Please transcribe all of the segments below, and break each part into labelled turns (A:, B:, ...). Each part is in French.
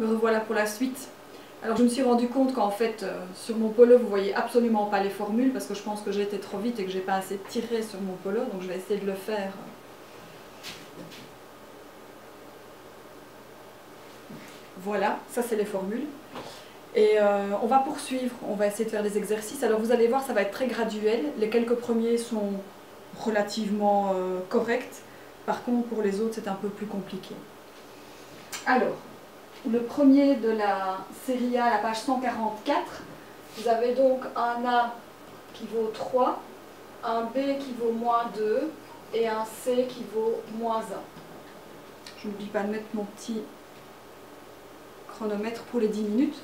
A: Me revoilà pour la suite. Alors je me suis rendu compte qu'en fait sur mon polo vous voyez absolument pas les formules parce que je pense que j'ai été trop vite et que j'ai pas assez tiré sur mon polo, donc je vais essayer de le faire. Voilà, ça c'est les formules. Et on va poursuivre, on va essayer de faire des exercices. Alors vous allez voir, ça va être très graduel. Les quelques premiers sont relativement corrects. Par contre pour les autres c'est un peu plus compliqué. Alors, le premier de la série A, la page 144, vous avez donc un A qui vaut 3, un B qui vaut -2 et un C qui vaut -1. Je n'oublie pas de mettre mon petit chronomètre pour les 10 minutes.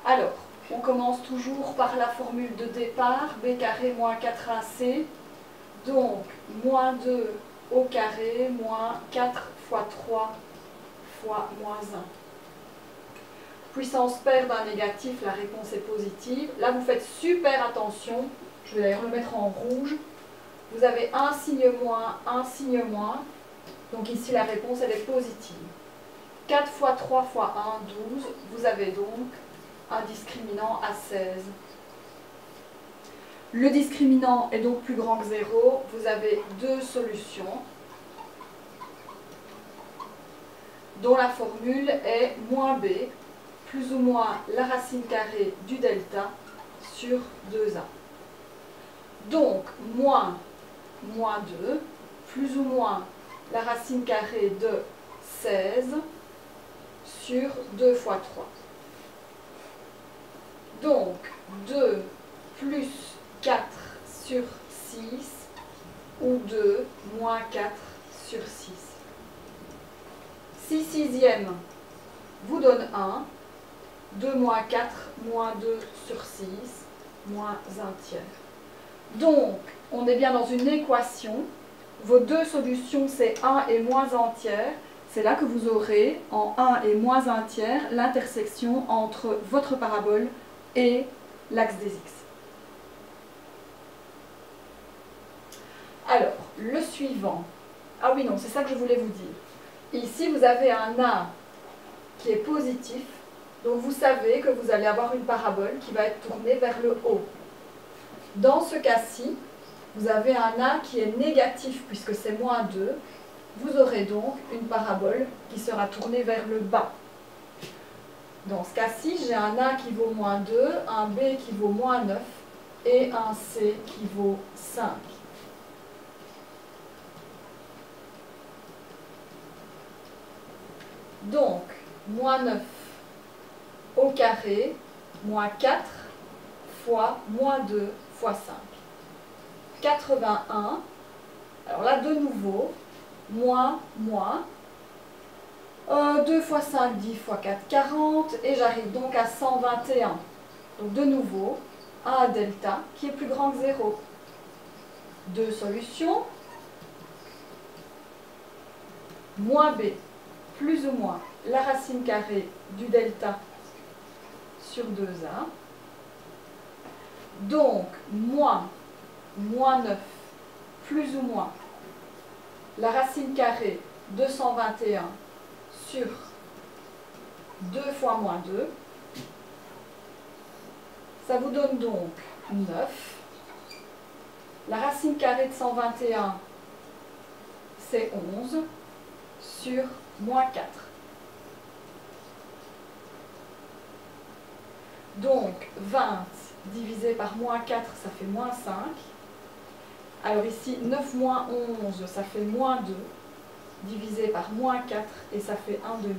A: Alors, on commence toujours par la formule de départ, B carré moins 4AC, donc -2 au carré moins 4 fois 3 fois -1. Puissance paire d'un négatif, la réponse est positive. Là, vous faites super attention. Je vais d'ailleurs le mettre en rouge. Vous avez un signe moins, un signe moins. Donc ici, la réponse, elle est positive. 4 fois 3 fois 1, 12. Vous avez donc un discriminant à 16. Le discriminant est donc plus grand que 0. Vous avez deux solutions, dont la formule est -b, plus ou moins la racine carrée du delta sur 2a. Donc, moins -2, plus ou moins la racine carrée de 16 sur 2 fois 3. Donc, 2 plus 4 sur 6, ou 2 moins 4 sur 6. 6 sixièmes vous donne 1. 2 moins 4, moins 2 sur 6, moins 1 tiers. Donc, on est bien dans une équation. Vos deux solutions, c'est 1 et moins 1 tiers. C'est là que vous aurez, en 1 et moins 1 tiers, l'intersection entre votre parabole et l'axe des x. Alors, le suivant. Ah oui, non, c'est ça que je voulais vous dire. Ici, vous avez un A qui est positif. Donc vous savez que vous allez avoir une parabole qui va être tournée vers le haut. Dans ce cas-ci, vous avez un A qui est négatif puisque c'est -2. Vous aurez donc une parabole qui sera tournée vers le bas. Dans ce cas-ci, j'ai un A qui vaut -2, un B qui vaut -9 et un C qui vaut 5. Donc, -9 au carré, moins 4 fois -2 fois 5. 81. Alors là, de nouveau, moins. 2 fois 5, 10 fois 4, 40. Et j'arrive donc à 121. Donc de nouveau, un delta qui est plus grand que 0. Deux solutions. Moins b, plus ou moins la racine carrée du delta sur 2a. Donc, -9, plus ou moins la racine carrée de 121 sur 2 fois -2. Ça vous donne donc 9. La racine carrée de 121, c'est 11 sur -4. Donc, 20 divisé par -4, ça fait -5. Alors ici, 9 moins 11, ça fait -2, divisé par -4, et ça fait 1/2.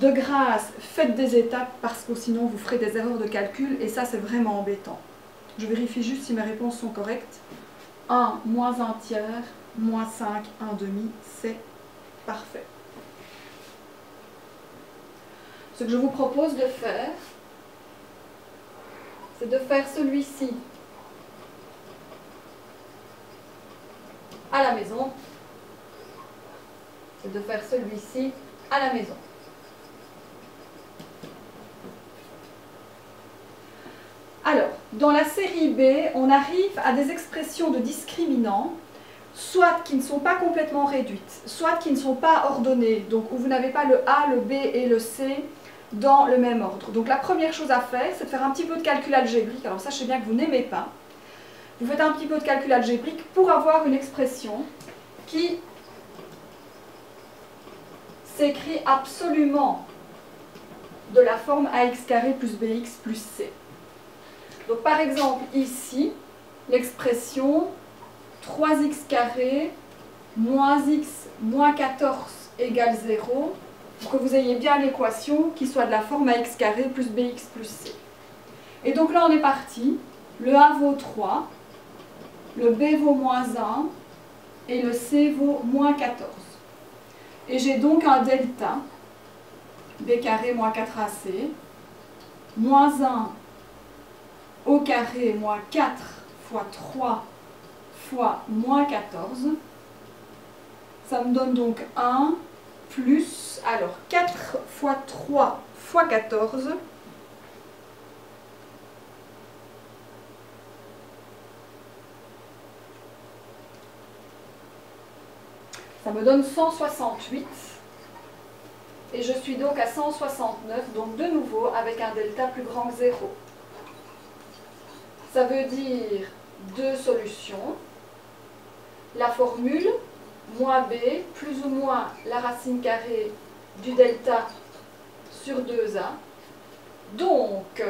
A: De grâce, faites des étapes, parce que sinon vous ferez des erreurs de calcul, et ça c'est vraiment embêtant. Je vérifie juste si mes réponses sont correctes. 1 moins 1 tiers, -5, 1/2, c'est parfait. Ce que je vous propose de faire, c'est de faire celui-ci à la maison. C'est de faire celui-ci à la maison. Alors, dans la série B, on arrive à des expressions de discriminants soit qui ne sont pas complètement réduites, soit qui ne sont pas ordonnées, donc où vous n'avez pas le A, le B et le C dans le même ordre. Donc la première chose à faire, c'est de faire un petit peu de calcul algébrique. Alors ça, je sais bien que vous n'aimez pas. Vous faites un petit peu de calcul algébrique pour avoir une expression qui s'écrit absolument de la forme ax carré plus bx plus c. Donc par exemple ici, l'expression 3x carré moins x moins 14 égale 0, pour que vous ayez bien l'équation qui soit de la forme ax carré plus bx plus c. Et donc là on est parti, le a vaut 3, le b vaut moins 1 et le c vaut moins 14. Et j'ai donc un delta b carré moins 4ac moins 1 au carré moins 4 fois 3 fois moins 14. Ça me donne donc 1 plus, alors 4 fois 3 fois 14. Ça me donne 168. Et je suis donc à 169, donc de nouveau avec un delta plus grand que 0. Ça veut dire deux solutions. La formule, moins b, plus ou moins la racine carrée du delta sur 2a. Donc,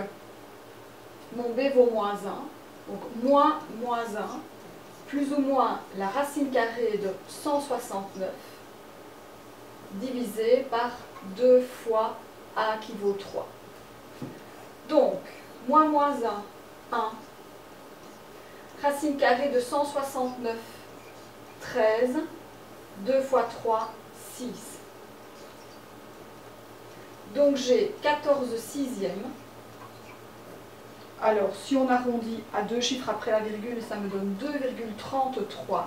A: mon b vaut moins 1, donc moins 1, plus ou moins la racine carrée de 169, divisé par 2 fois a qui vaut 3. Donc, moins 1, 1. Racine carrée de 169, 13. 2 fois 3, 6. Donc j'ai 14 sixièmes. Alors, si on arrondit à deux chiffres après la virgule, ça me donne 2,33.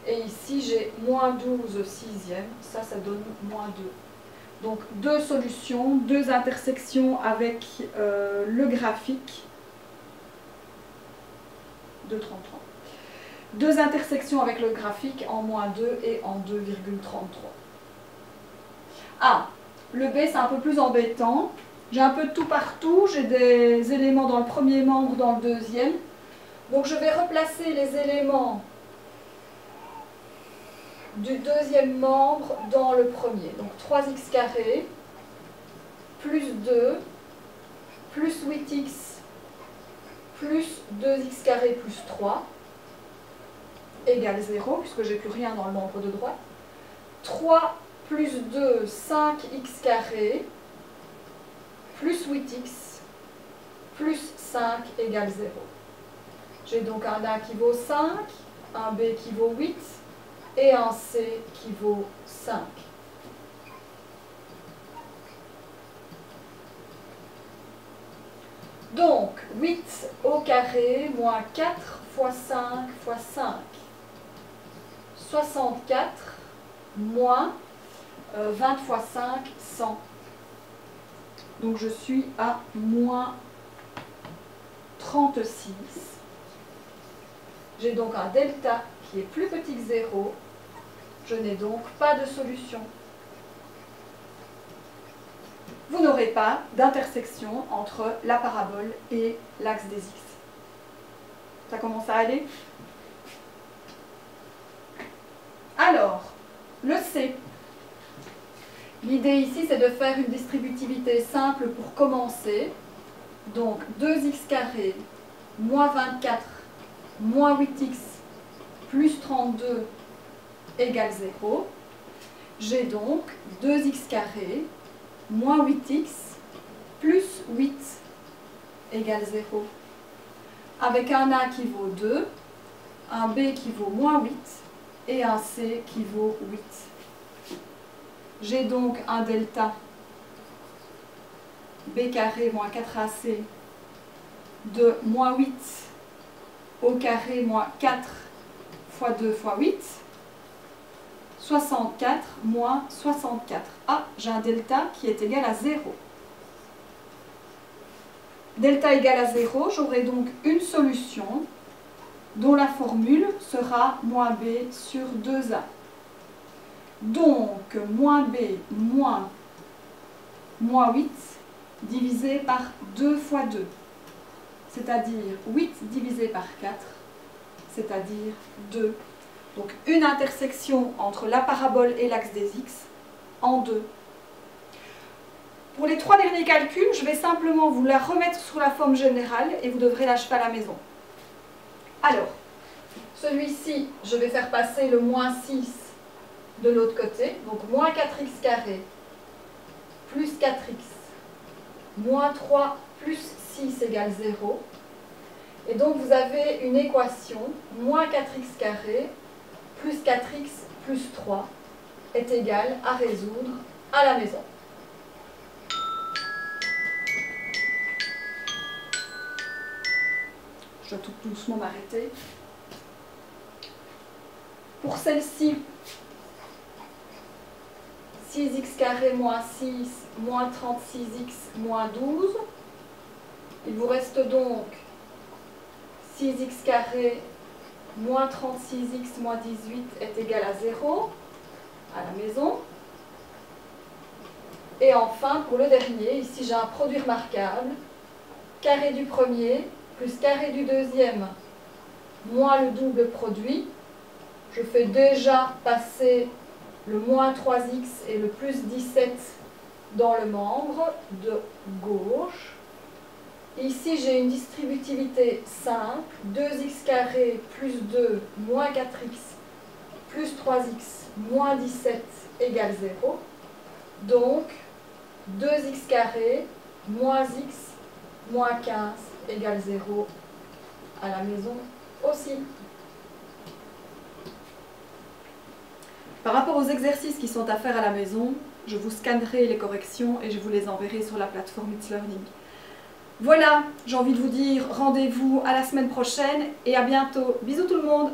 A: Et ici, j'ai moins 12 sixièmes. Ça donne moins 2. Donc, deux solutions, deux intersections avec le graphique de 33. Deux intersections avec le graphique en moins 2 et en 2,33. Ah, le B, c'est un peu plus embêtant. J'ai un peu de tout partout. J'ai des éléments dans le premier membre, dans le deuxième. Donc, je vais replacer les éléments du deuxième membre dans le premier. Donc 3x carré plus 2 plus 8x plus 2x carré plus 3 égale 0, puisque j'ai plus rien dans le membre de droite. 3 plus 2, 5x carré plus 8x plus 5 égale 0. J'ai donc un A qui vaut 5, un B qui vaut 8, et un C qui vaut 5. Donc, 8 au carré moins 4 fois 5 fois 5. 64 moins 20 fois 5, 100. Donc, je suis à moins 36. J'ai donc un delta qui est plus petit que 0. Je n'ai donc pas de solution. Vous n'aurez pas d'intersection entre la parabole et l'axe des x. Ça commence à aller? Alors, le C. L'idée ici, c'est de faire une distributivité simple pour commencer. Donc, 2x carré moins 24 moins 8x plus 32 égale 0. J'ai donc 2x carré moins 8x plus 8 égale 0. Avec un A qui vaut 2, un B qui vaut moins 8 et un C qui vaut 8. J'ai donc un delta B carré moins 4AC de moins 8 au carré moins 4 fois 2 fois 8. 64 moins 64. Ah, j'ai un delta qui est égal à 0. Delta égale à 0, j'aurai donc une solution dont la formule sera moins b sur 2a. Donc, moins b moins 8 divisé par 2 fois 2, c'est-à-dire 8 divisé par 4, c'est-à-dire 2. Donc, une intersection entre la parabole et l'axe des x en 2. Pour les 3 derniers calculs, je vais simplement vous la remettre sur la forme générale et vous devrez l'achever à la maison. Alors, celui-ci, je vais faire passer le moins 6 de l'autre côté, donc moins 4x carré plus 4x moins 3 plus 6 égale 0. Et donc vous avez une équation, moins 4x carré plus 4x plus 3 est égal à résoudre à la maison. Je dois tout doucement m'arrêter. Pour celle-ci, 6x carré moins 6 moins 36x moins 12. Il vous reste donc 6x carré moins 36x moins 18 est égal à 0 à la maison. Et enfin, pour le dernier, ici j'ai un produit remarquable. Carré du premier plus carré du deuxième moins le double produit. Je fais déjà passer le moins 3x et le plus 17 dans le membre de gauche. Ici, j'ai une distributivité simple, 2x carré plus 2 moins 4x plus 3x moins 17 égale 0. Donc, 2x carré moins x moins 15 égale 0 à la maison aussi. Par rapport aux exercices qui sont à faire à la maison, je vous scannerai les corrections et je vous les enverrai sur la plateforme It's Learning. Voilà, j'ai envie de vous dire rendez-vous à la semaine prochaine et à bientôt. Bisous tout le monde!